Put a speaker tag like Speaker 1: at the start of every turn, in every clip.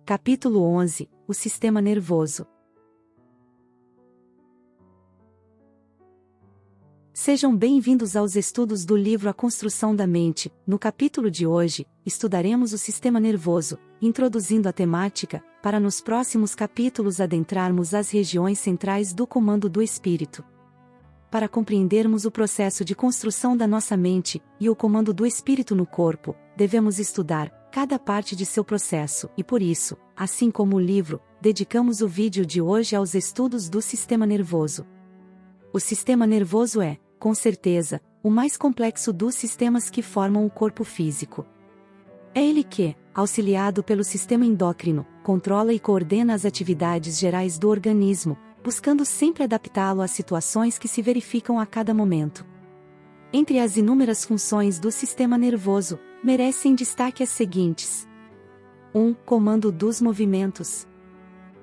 Speaker 1: Capítulo 11 – O sistema nervoso. Sejam bem-vindos aos estudos do livro A Construção da Mente. No capítulo de hoje, estudaremos o sistema nervoso, introduzindo a temática, para nos próximos capítulos adentrarmos as regiões centrais do comando do espírito. Para compreendermos o processo de construção da nossa mente e o comando do espírito no corpo, devemos estudar cada parte de seu processo e por isso, assim como o livro, dedicamos o vídeo de hoje aos estudos do sistema nervoso. O sistema nervoso é, com certeza, o mais complexo dos sistemas que formam o corpo físico. É ele que, auxiliado pelo sistema endócrino, controla e coordena as atividades gerais do organismo, buscando sempre adaptá-lo às situações que se verificam a cada momento. Entre as inúmeras funções do sistema nervoso, merecem destaque as seguintes: 1. Comando dos movimentos.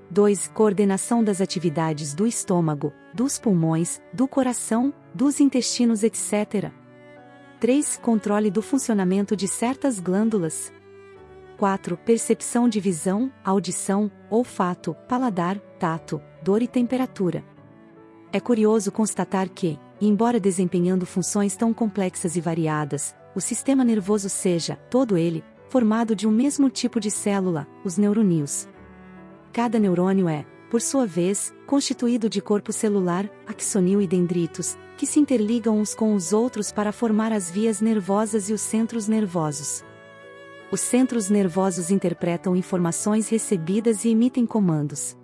Speaker 1: 2. Coordenação das atividades do estômago, dos pulmões, do coração, dos intestinos, etc. 3. Controle do funcionamento de certas glândulas. 4. Percepção de visão, audição, olfato, paladar, tato, dor e temperatura. É curioso constatar que, embora desempenhando funções tão complexas e variadas, o sistema nervoso seja, todo ele, formado de um mesmo tipo de célula, os neurônios. Cada neurônio é, por sua vez, constituído de corpo celular, axônio e dendritos, que se interligam uns com os outros para formar as vias nervosas e os centros nervosos. Os centros nervosos interpretam informações recebidas e emitem comandos.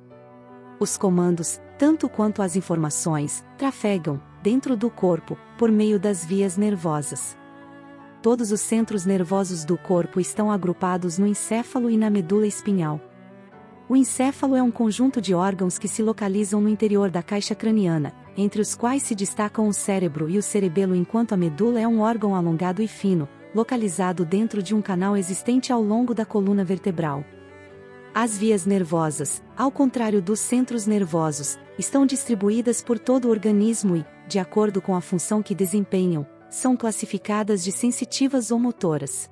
Speaker 1: Os comandos, tanto quanto as informações, trafegam, dentro do corpo, por meio das vias nervosas. Todos os centros nervosos do corpo estão agrupados no encéfalo e na medula espinhal. O encéfalo é um conjunto de órgãos que se localizam no interior da caixa craniana, entre os quais se destacam o cérebro e o cerebelo, enquanto a medula é um órgão alongado e fino, localizado dentro de um canal existente ao longo da coluna vertebral. As vias nervosas, ao contrário dos centros nervosos, estão distribuídas por todo o organismo e, de acordo com a função que desempenham, são classificadas de sensitivas ou motoras.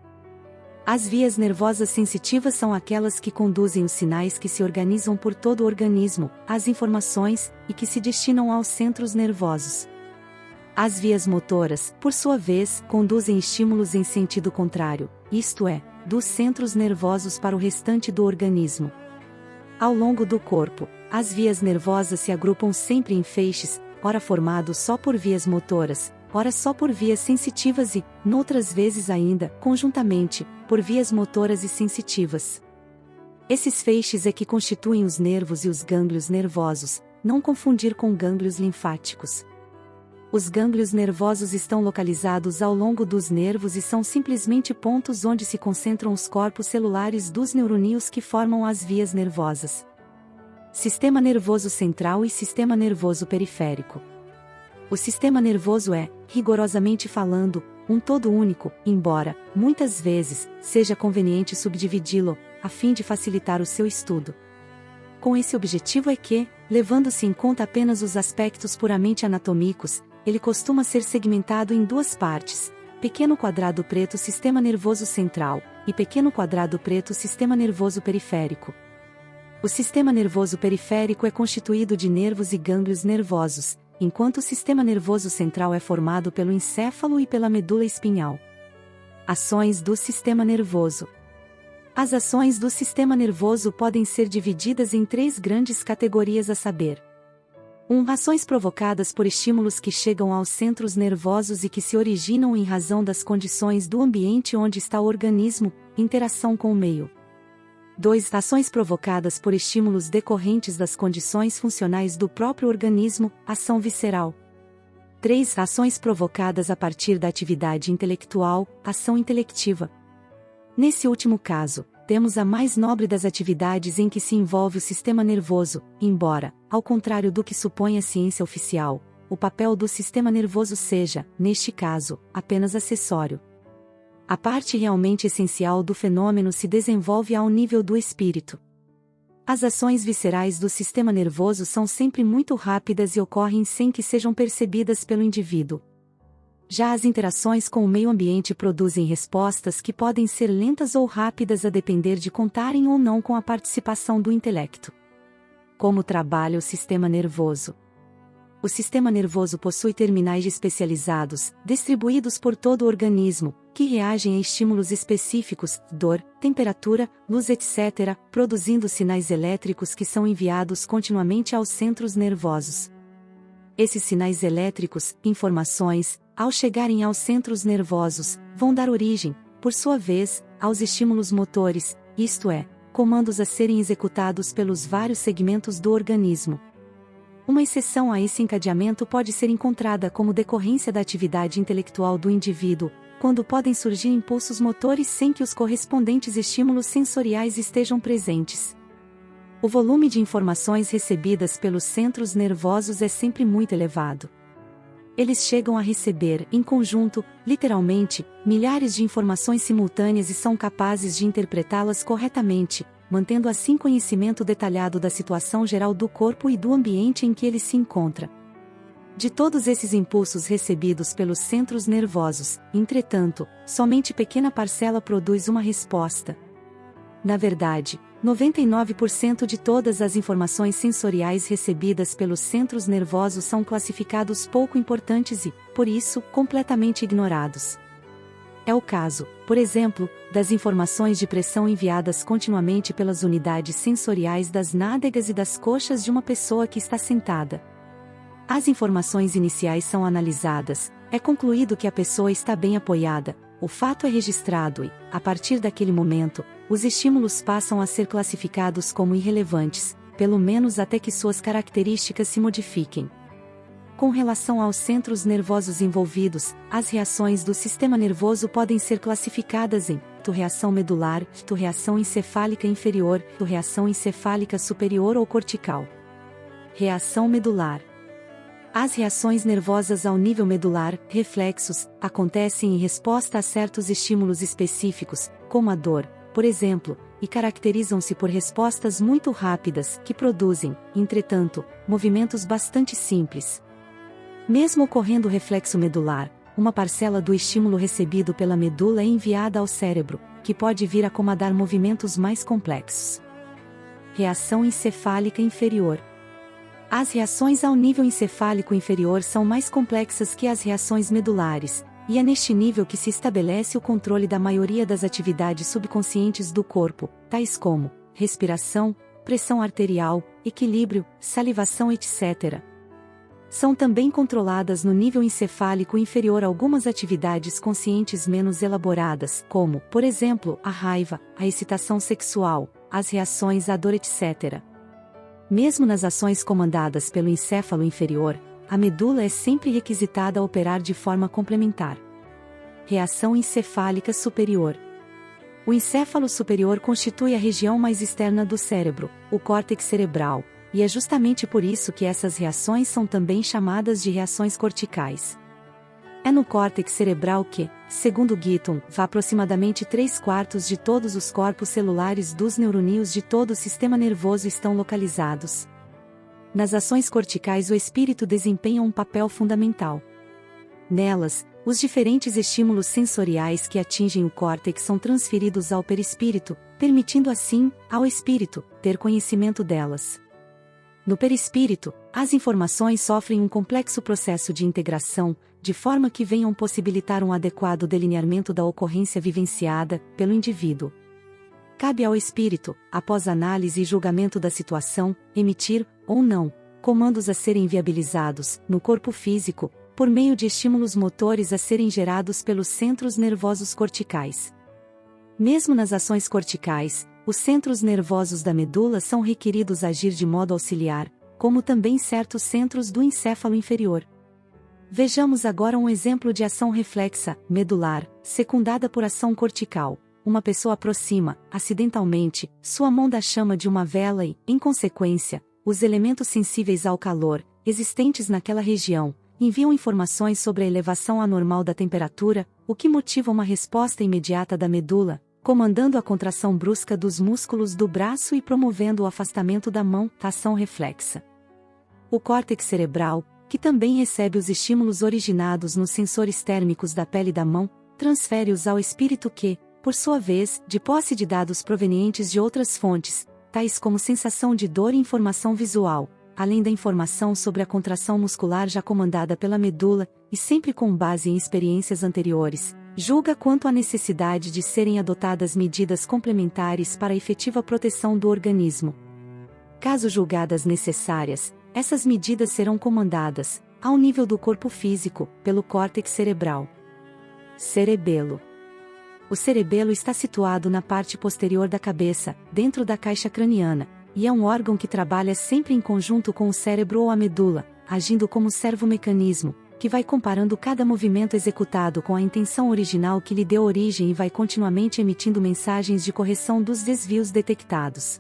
Speaker 1: As vias nervosas sensitivas são aquelas que conduzem os sinais que se organizam por todo o organismo, as informações, e que se destinam aos centros nervosos. As vias motoras, por sua vez, conduzem estímulos em sentido contrário, isto é, dos centros nervosos para o restante do organismo. Ao longo do corpo, as vias nervosas se agrupam sempre em feixes, ora formados só por vias motoras, ora só por vias sensitivas e, noutras vezes ainda, conjuntamente, por vias motoras e sensitivas. Esses feixes é que constituem os nervos e os gânglios nervosos, não confundir com gânglios linfáticos. Os gânglios nervosos estão localizados ao longo dos nervos e são simplesmente pontos onde se concentram os corpos celulares dos neurônios que formam as vias nervosas. Sistema nervoso central e sistema nervoso periférico. O sistema nervoso é, rigorosamente falando, um todo único, embora, muitas vezes, seja conveniente subdividi-lo, a fim de facilitar o seu estudo. Com esse objetivo é que, levando-se em conta apenas os aspectos puramente anatômicos, ele costuma ser segmentado em duas partes: pequeno quadrado preto sistema nervoso central, e pequeno quadrado preto sistema nervoso periférico. O sistema nervoso periférico é constituído de nervos e gânglios nervosos, enquanto o sistema nervoso central é formado pelo encéfalo e pela medula espinhal. Ações do sistema nervoso. As ações do sistema nervoso podem ser divididas em três grandes categorias, a saber: 1. Ações provocadas por estímulos que chegam aos centros nervosos e que se originam em razão das condições do ambiente onde está o organismo, interação com o meio. 2. Ações provocadas por estímulos decorrentes das condições funcionais do próprio organismo, ação visceral. 3. Ações provocadas a partir da atividade intelectual, ação intelectiva. Nesse último caso, temos a mais nobre das atividades em que se envolve o sistema nervoso, embora, ao contrário do que supõe a ciência oficial, o papel do sistema nervoso seja, neste caso, apenas acessório. A parte realmente essencial do fenômeno se desenvolve ao nível do espírito. As ações viscerais do sistema nervoso são sempre muito rápidas e ocorrem sem que sejam percebidas pelo indivíduo. Já as interações com o meio ambiente produzem respostas que podem ser lentas ou rápidas a depender de contarem ou não com a participação do intelecto. Como trabalha o sistema nervoso? O sistema nervoso possui terminais especializados, distribuídos por todo o organismo, que reagem a estímulos específicos, dor, temperatura, luz, etc., produzindo sinais elétricos que são enviados continuamente aos centros nervosos. Esses sinais elétricos, informações, ao chegarem aos centros nervosos, vão dar origem, por sua vez, aos estímulos motores, isto é, comandos a serem executados pelos vários segmentos do organismo. Uma exceção a esse encadeamento pode ser encontrada como decorrência da atividade intelectual do indivíduo, quando podem surgir impulsos motores sem que os correspondentes estímulos sensoriais estejam presentes. O volume de informações recebidas pelos centros nervosos é sempre muito elevado. Eles chegam a receber, em conjunto, literalmente, milhares de informações simultâneas e são capazes de interpretá-las corretamente, mantendo assim conhecimento detalhado da situação geral do corpo e do ambiente em que ele se encontra. De todos esses impulsos recebidos pelos centros nervosos, entretanto, somente pequena parcela produz uma resposta. Na verdade, 99% de todas as informações sensoriais recebidas pelos centros nervosos são classificados pouco importantes e, por isso, completamente ignorados. É o caso, por exemplo, das informações de pressão enviadas continuamente pelas unidades sensoriais das nádegas e das coxas de uma pessoa que está sentada. As informações iniciais são analisadas, é concluído que a pessoa está bem apoiada, o fato é registrado e, a partir daquele momento, os estímulos passam a ser classificados como irrelevantes, pelo menos até que suas características se modifiquem. Com relação aos centros nervosos envolvidos, as reações do sistema nervoso podem ser classificadas em reação medular, reação encefálica inferior, reação encefálica superior ou cortical. Reação medular. As reações nervosas ao nível medular, reflexos, acontecem em resposta a certos estímulos específicos, como a dor, por exemplo, e caracterizam-se por respostas muito rápidas, que produzem, entretanto, movimentos bastante simples. Mesmo ocorrendo o reflexo medular, uma parcela do estímulo recebido pela medula é enviada ao cérebro, que pode vir a comandar movimentos mais complexos. Reação encefálica inferior. As reações ao nível encefálico inferior são mais complexas que as reações medulares, e é neste nível que se estabelece o controle da maioria das atividades subconscientes do corpo, tais como respiração, pressão arterial, equilíbrio, salivação, etc. São também controladas no nível encefálico inferior algumas atividades conscientes menos elaboradas, como, por exemplo, a raiva, a excitação sexual, as reações à dor, etc. Mesmo nas ações comandadas pelo encéfalo inferior, a medula é sempre requisitada a operar de forma complementar. Reação encefálica superior. O encéfalo superior constitui a região mais externa do cérebro, o córtex cerebral, e é justamente por isso que essas reações são também chamadas de reações corticais. É no córtex cerebral que, segundo Gitton, aproximadamente 3/4 de todos os corpos celulares dos neuronídeos de todo o sistema nervoso estão localizados. Nas ações corticais o espírito desempenha um papel fundamental. Nelas, os diferentes estímulos sensoriais que atingem o córtex são transferidos ao perispírito, permitindo assim, ao espírito, ter conhecimento delas. No perispírito, as informações sofrem um complexo processo de integração, de forma que venham possibilitar um adequado delineamento da ocorrência vivenciada pelo indivíduo. Cabe ao espírito, após análise e julgamento da situação, emitir, ou não, comandos a serem viabilizados, no corpo físico, por meio de estímulos motores a serem gerados pelos centros nervosos corticais. Mesmo nas ações corticais, os centros nervosos da medula são requeridos a agir de modo auxiliar, como também certos centros do encéfalo inferior. Vejamos agora um exemplo de ação reflexa, medular, secundada por ação cortical. Uma pessoa aproxima, acidentalmente, sua mão da chama de uma vela e, em consequência, os elementos sensíveis ao calor, existentes naquela região, enviam informações sobre a elevação anormal da temperatura, o que motiva uma resposta imediata da medula, comandando a contração brusca dos músculos do braço e promovendo o afastamento da mão, ação reflexa. O córtex cerebral, que também recebe os estímulos originados nos sensores térmicos da pele da mão, transfere-os ao espírito que, por sua vez, de posse de dados provenientes de outras fontes, tais como sensação de dor e informação visual, além da informação sobre a contração muscular já comandada pela medula, e sempre com base em experiências anteriores, julga quanto à necessidade de serem adotadas medidas complementares para a efetiva proteção do organismo. Caso julgadas necessárias, essas medidas serão comandadas, ao nível do corpo físico, pelo córtex cerebral. Cerebelo. O cerebelo está situado na parte posterior da cabeça, dentro da caixa craniana, e é um órgão que trabalha sempre em conjunto com o cérebro ou a medula, agindo como servomecanismo, que vai comparando cada movimento executado com a intenção original que lhe deu origem e vai continuamente emitindo mensagens de correção dos desvios detectados.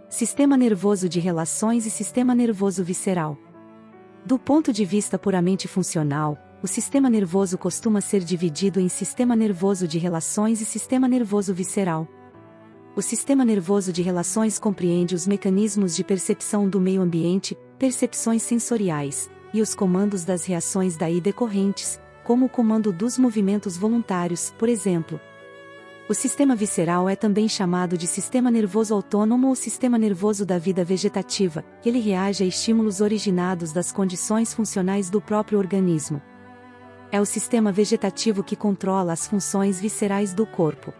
Speaker 1: Sistema nervoso de relações e sistema nervoso visceral. Do ponto de vista puramente funcional, o sistema nervoso costuma ser dividido em sistema nervoso de relações e sistema nervoso visceral. O sistema nervoso de relações compreende os mecanismos de percepção do meio ambiente, percepções sensoriais, e os comandos das reações daí decorrentes, como o comando dos movimentos voluntários, por exemplo. O sistema visceral é também chamado de sistema nervoso autônomo ou sistema nervoso da vida vegetativa, que ele reage a estímulos originados das condições funcionais do próprio organismo. É o sistema vegetativo que controla as funções viscerais do corpo.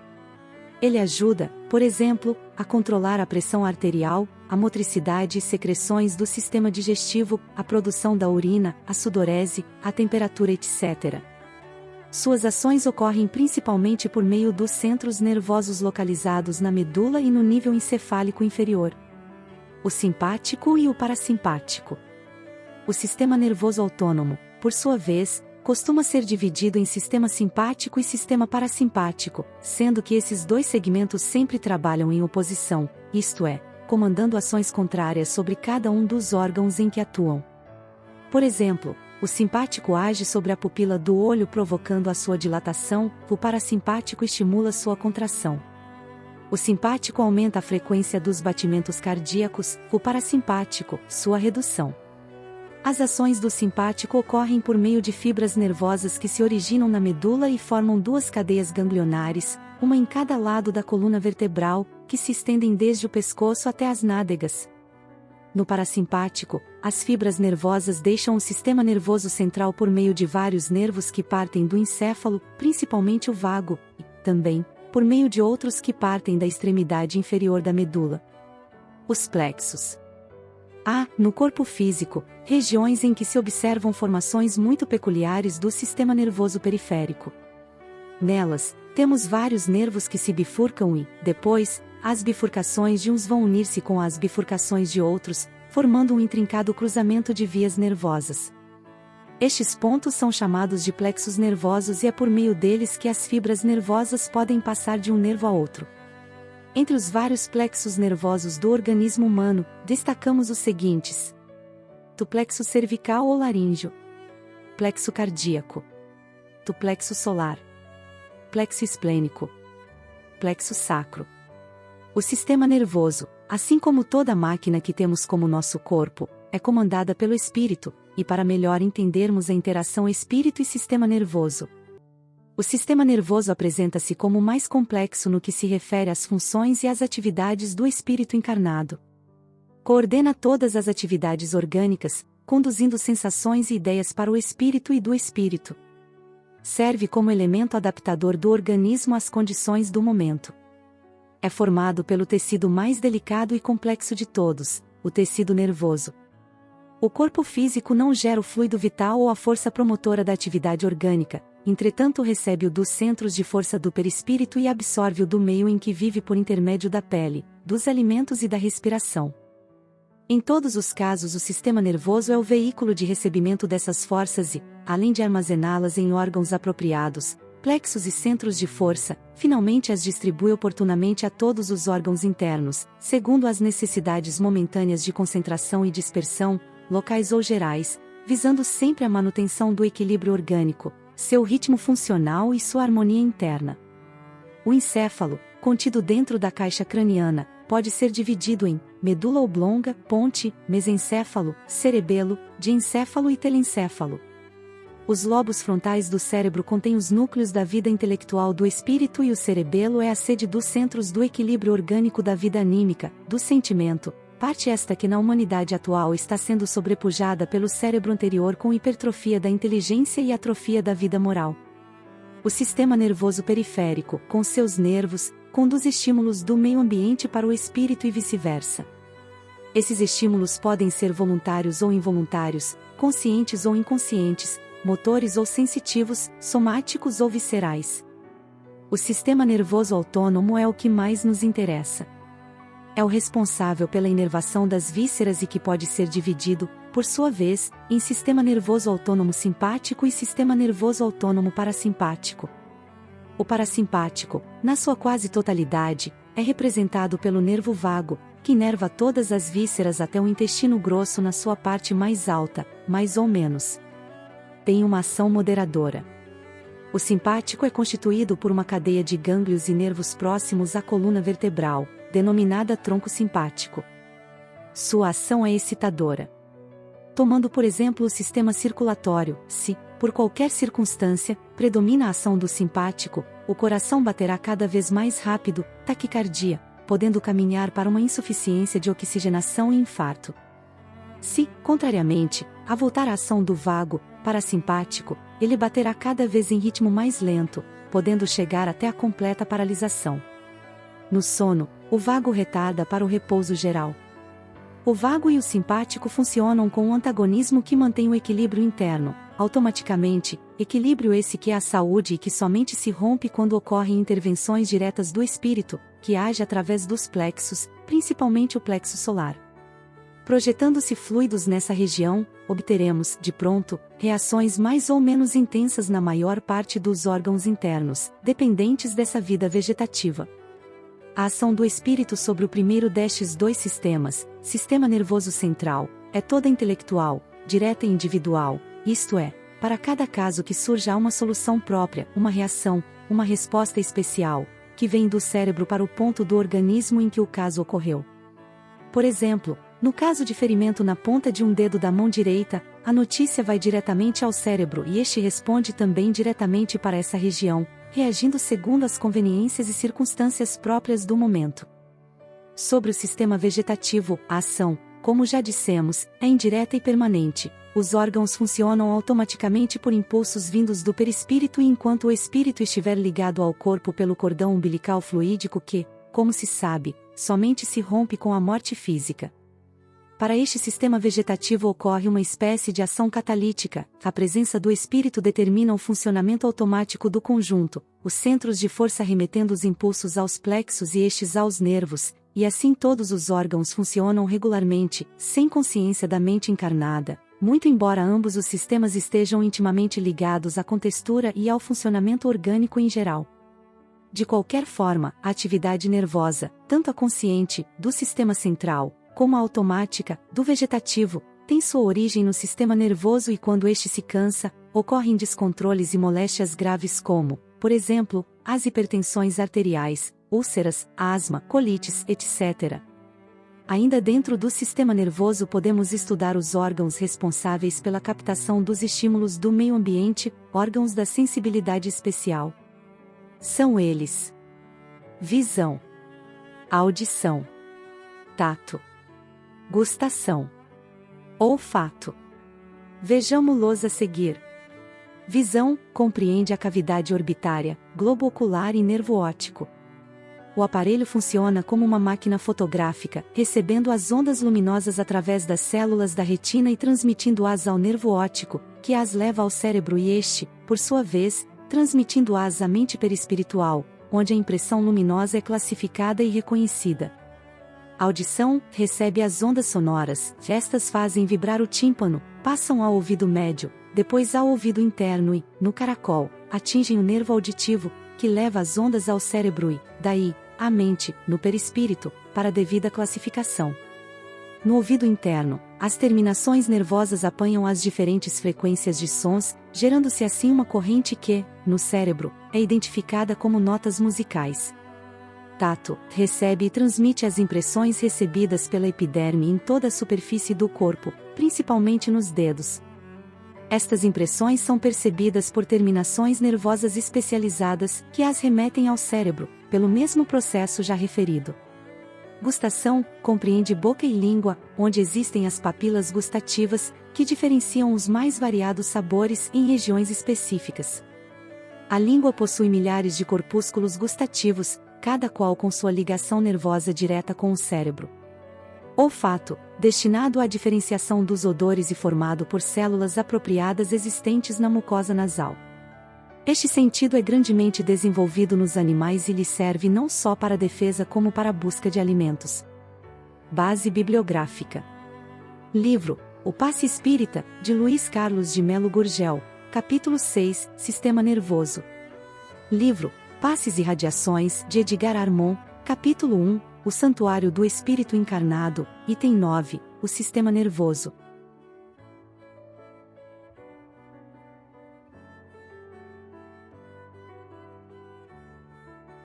Speaker 1: Ele ajuda, por exemplo, a controlar a pressão arterial, a motricidade e secreções do sistema digestivo, a produção da urina, a sudorese, a temperatura, etc. Suas ações ocorrem principalmente por meio dos centros nervosos localizados na medula e no nível encefálico inferior. O simpático e o parasimpático. O sistema nervoso autônomo, por sua vez, costuma ser dividido em sistema simpático e sistema parasimpático, sendo que esses dois segmentos sempre trabalham em oposição, isto é, comandando ações contrárias sobre cada um dos órgãos em que atuam. Por exemplo, o simpático age sobre a pupila do olho provocando a sua dilatação, o parasimpático estimula sua contração. O simpático aumenta a frequência dos batimentos cardíacos, o parasimpático, sua redução. As ações do simpático ocorrem por meio de fibras nervosas que se originam na medula e formam duas cadeias ganglionares, uma em cada lado da coluna vertebral, que se estendem desde o pescoço até as nádegas. No parasimpático, as fibras nervosas deixam o sistema nervoso central por meio de vários nervos que partem do encéfalo, principalmente o vago, e, também, por meio de outros que partem da extremidade inferior da medula. Os plexos. Há, no corpo físico, regiões em que se observam formações muito peculiares do sistema nervoso periférico. Nelas, temos vários nervos que se bifurcam e, depois, as bifurcações de uns vão unir-se com as bifurcações de outros, formando um intrincado cruzamento de vias nervosas. Estes pontos são chamados de plexos nervosos e é por meio deles que as fibras nervosas podem passar de um nervo a outro. Entre os vários plexos nervosos do organismo humano, destacamos os seguintes: do plexo cervical ou laríngeo, plexo cardíaco, do plexo solar, plexo esplênico, plexo sacro. O sistema nervoso, assim como toda máquina que temos como nosso corpo, é comandada pelo espírito, e para melhor entendermos a interação espírito e sistema nervoso, o sistema nervoso apresenta-se como o mais complexo no que se refere às funções e às atividades do espírito encarnado. Coordena todas as atividades orgânicas, conduzindo sensações e ideias para o espírito e do espírito. Serve como elemento adaptador do organismo às condições do momento. É formado pelo tecido mais delicado e complexo de todos, o tecido nervoso. O corpo físico não gera o fluido vital ou a força promotora da atividade orgânica, entretanto recebe o dos centros de força do perispírito e absorve o do meio em que vive por intermédio da pele, dos alimentos e da respiração. Em todos os casos o sistema nervoso é o veículo de recebimento dessas forças e, além de armazená-las em órgãos apropriados, plexos e centros de força, finalmente as distribui oportunamente a todos os órgãos internos, segundo as necessidades momentâneas de concentração e dispersão, locais ou gerais, visando sempre a manutenção do equilíbrio orgânico, seu ritmo funcional e sua harmonia interna. O encéfalo, contido dentro da caixa craniana, pode ser dividido em medula oblonga, ponte, mesencéfalo, cerebelo, diencéfalo e telencéfalo. Os lobos frontais do cérebro contêm os núcleos da vida intelectual do espírito e o cerebelo é a sede dos centros do equilíbrio orgânico da vida anímica, do sentimento, parte esta que na humanidade atual está sendo sobrepujada pelo cérebro anterior com hipertrofia da inteligência e atrofia da vida moral. O sistema nervoso periférico, com seus nervos, conduz estímulos do meio ambiente para o espírito e vice-versa. Esses estímulos podem ser voluntários ou involuntários, conscientes ou inconscientes, motores ou sensitivos, somáticos ou viscerais. O sistema nervoso autônomo é o que mais nos interessa. É o responsável pela inervação das vísceras e que pode ser dividido, por sua vez, em sistema nervoso autônomo simpático e sistema nervoso autônomo parasimpático. O parasimpático, na sua quase totalidade, é representado pelo nervo vago, que inerva todas as vísceras até o intestino grosso na sua parte mais alta, mais ou menos. Tem uma ação moderadora. O simpático é constituído por uma cadeia de gânglios e nervos próximos à coluna vertebral, denominada tronco simpático. Sua ação é excitadora. Tomando por exemplo o sistema circulatório, se, por qualquer circunstância, predomina a ação do simpático, o coração baterá cada vez mais rápido, taquicardia, podendo caminhar para uma insuficiência de oxigenação e infarto. Se, contrariamente, avultar a ação do vago, parasimpático, ele baterá cada vez em ritmo mais lento, podendo chegar até a completa paralisação. No sono, o vago retarda para o repouso geral. O vago e o simpático funcionam com um antagonismo que mantém o equilíbrio interno, automaticamente, equilíbrio esse que é a saúde e que somente se rompe quando ocorrem intervenções diretas do espírito, que age através dos plexos, principalmente o plexo solar. Projetando-se fluidos nessa região, obteremos, de pronto, reações mais ou menos intensas na maior parte dos órgãos internos, dependentes dessa vida vegetativa. A ação do espírito sobre o primeiro destes dois sistemas, sistema nervoso central, é toda intelectual, direta e individual, isto é, para cada caso que surja há uma solução própria, uma reação, uma resposta especial, que vem do cérebro para o ponto do organismo em que o caso ocorreu. Por exemplo, no caso de ferimento na ponta de um dedo da mão direita, a notícia vai diretamente ao cérebro e este responde também diretamente para essa região, reagindo segundo as conveniências e circunstâncias próprias do momento. Sobre o sistema vegetativo, a ação, como já dissemos, é indireta e permanente. Os órgãos funcionam automaticamente por impulsos vindos do perispírito e enquanto o espírito estiver ligado ao corpo pelo cordão umbilical fluídico que, como se sabe, somente se rompe com a morte física. Para este sistema vegetativo ocorre uma espécie de ação catalítica, a presença do espírito determina o funcionamento automático do conjunto, os centros de força remetendo os impulsos aos plexos e estes aos nervos, e assim todos os órgãos funcionam regularmente, sem consciência da mente encarnada, muito embora ambos os sistemas estejam intimamente ligados à contextura e ao funcionamento orgânico em geral. De qualquer forma, a atividade nervosa, tanto a consciente, do sistema central, como a automática, do vegetativo, tem sua origem no sistema nervoso e quando este se cansa, ocorrem descontroles e moléstias graves como, por exemplo, as hipertensões arteriais, úlceras, asma, colites, etc. Ainda dentro do sistema nervoso podemos estudar os órgãos responsáveis pela captação dos estímulos do meio ambiente, órgãos da sensibilidade especial. São eles: visão, audição, tato, gustação, olfato. Vejamo-los a seguir. Visão, compreende a cavidade orbitária, globo ocular e nervo óptico. O aparelho funciona como uma máquina fotográfica, recebendo as ondas luminosas através das células da retina e transmitindo-as ao nervo óptico, que as leva ao cérebro e este, por sua vez, transmitindo-as à mente perispiritual, onde a impressão luminosa é classificada e reconhecida. A audição recebe as ondas sonoras, estas fazem vibrar o tímpano, passam ao ouvido médio, depois ao ouvido interno e, no caracol, atingem o nervo auditivo, que leva as ondas ao cérebro e, daí, à mente, no perispírito, para a devida classificação. No ouvido interno, as terminações nervosas apanham as diferentes frequências de sons, gerando-se assim uma corrente que, no cérebro, é identificada como notas musicais. Tato, recebe e transmite as impressões recebidas pela epiderme em toda a superfície do corpo, principalmente nos dedos. Estas impressões são percebidas por terminações nervosas especializadas que as remetem ao cérebro, pelo mesmo processo já referido. Gustação compreende boca e língua, onde existem as papilas gustativas, que diferenciam os mais variados sabores em regiões específicas. A língua possui milhares de corpúsculos gustativos, cada qual com sua ligação nervosa direta com o cérebro. Olfato, destinado à diferenciação dos odores e formado por células apropriadas existentes na mucosa nasal. Este sentido é grandemente desenvolvido nos animais e lhe serve não só para a defesa como para a busca de alimentos. Base bibliográfica. Livro O Passe Espírita, de Luiz Carlos de Melo Gurgel, capítulo 6, Sistema Nervoso. Livro Passes e Radiações, de Edgar Armond, capítulo 1, O Santuário do Espírito Encarnado, item 9, O Sistema Nervoso.